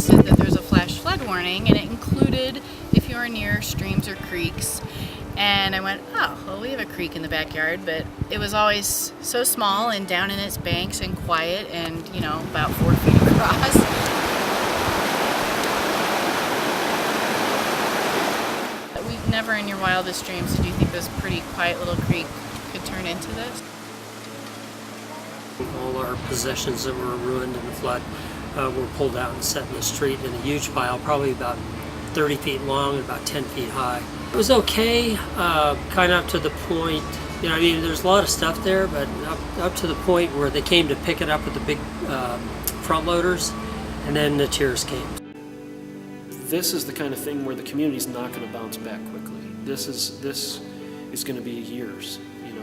listed that there's a flash flood warning, and it included if you're near streams or creeks. And I went, oh, well, we have a creek in the backyard, but it was always so small and down in its banks and quiet and, about 4 feet across. We've never in your wildest dreams did you think this pretty quiet little creek could turn into this? All our possessions that were ruined in the flood were pulled out and set in the street in a huge pile, probably about 30 feet long and about 10 feet high. It was okay, kind of up to the point, there's a lot of stuff there, but up to the point where they came to pick it up with the big front loaders, and then the tears came. This is the kind of thing where the community's not going to bounce back quickly. This is going to be years,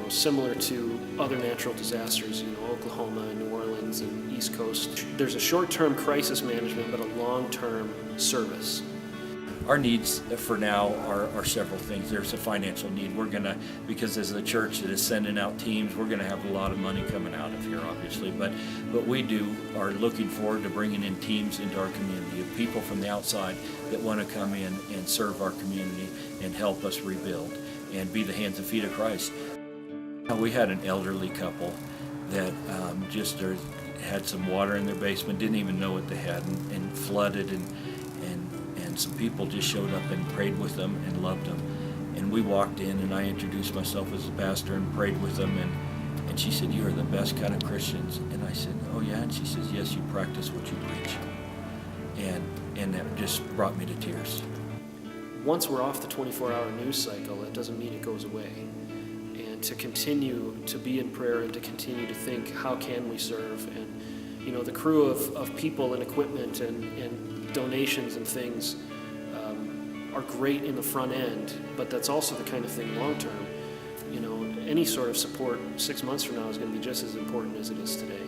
similar to other natural disasters, Oklahoma and New Orleans and East Coast. There's a short-term crisis management, but a long-term service. Our needs for now are several things. There's a financial need. We're going to, because as a church that is sending out teams, we're going to have a lot of money coming out of here, obviously. But we are looking forward to bringing in teams into our community of people from the outside that want to come in and serve our community and help us rebuild and be the hands and feet of Christ. We had an elderly couple that had some water in their basement, didn't even know what they had, and flooded, and some people just showed up and prayed with them and loved them. And we walked in, and I introduced myself as a pastor and prayed with them, and she said, "You are the best kind of Christians." And I said, "Oh yeah?" And she says, "Yes, you practice what you preach." And that just brought me to tears. Once we're off the 24-hour news cycle, that doesn't mean it goes away. And to continue to be in prayer and to continue to think, how can we serve? And the crew of people and equipment and donations and things are great in the front end, but that's also the kind of thing long term. Any sort of support 6 months from now is going to be just as important as it is today.